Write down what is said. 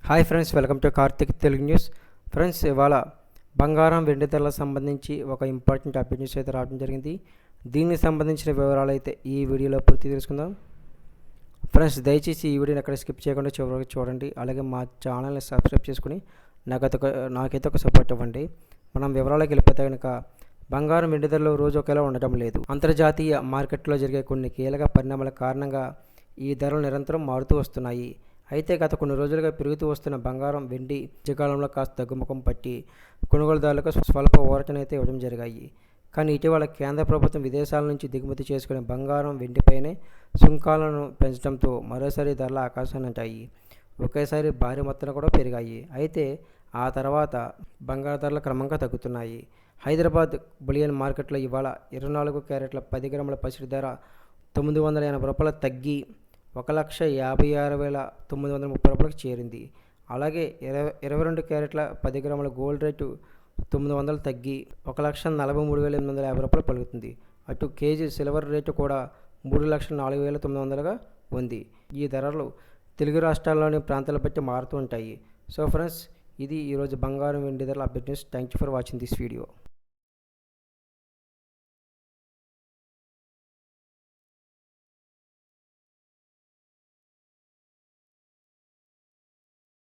Hi friends, welcome to Karthik Telugu news. Friends, ఇవాళ బంగారం వెండి ధరలకు సంబంధించి ఒక ఇంపార్టెంట్ అప్డేట్ న్యూస్ అయితే రావడం జరిగింది. దీనికి సంబంధించిన వివరాలు అయితే ఈ వీడియోలో పూర్తి తెలుసుకుందాం. ఫ్రెండ్స్, దయచేసి ఈ వీడియోని ఎక్కడ స్కిప్ చేయకుండా చివరికి చూడండి. అలాగే మా ఛానల్ని సబ్స్క్రైబ్ చేసుకుని నాకైతే ఒక సపోర్ట్ ఇవ్వండి. మనం వివరాలకు వెళ్ళిపోతే కనుక బంగారం వెండి ధరలు రోజు ఒకేలా ఉండటం లేదు. అంతర్జాతీయ మార్కెట్లో జరిగే కొన్ని కీలక పరిణామాల కారణంగా ఈ ధరలు నిరంతరం మారుతూ వస్తున్నాయి. అయితే గత కొన్ని రోజులుగా పెరుగుతూ వస్తున్న బంగారం వెండి మధ్యకాలంలో కాస్త తగ్గుముఖం పట్టి కొనుగోలుదారులకు స్వల్ప ఊరటనైతే ఇవ్వడం జరిగాయి. కానీ ఇటీవల కేంద్ర ప్రభుత్వం విదేశాల నుంచి దిగుమతి చేసుకునే బంగారం వెండిపైనే సుంకాలను పెంచడంతో మరోసారి ధరల ఆకాశాన్ని అంటాయి. ఒకేసారి భారీ మొత్తంలో కూడా పెరిగాయి. అయితే ఆ తర్వాత బంగారు ధరలు క్రమంగా తగ్గుతున్నాయి. హైదరాబాద్ బులియన్ మార్కెట్లో ఇవాళ 24 క్యారెట్ల 10 గ్రాముల పసిడి ధర ₹980 తగ్గి 1,56,930 చేరింది. అలాగే 22 క్యారెట్ల 10 గ్రాముల గోల్డ్ రేటు 900 తగ్గి 1,43,850 పలుకుతుంది. అటు కేజీ సిల్వర్ రేటు కూడా 3,04,900గా ఉంది. ఈ ధరలు తెలుగు రాష్ట్రాల్లోని ప్రాంతాల బట్టి మారుతూ ఉంటాయి. సో ఫ్రెండ్స్, ఇది ఈరోజు బంగారం వెండి ధరల update news. Thank you for watching this video.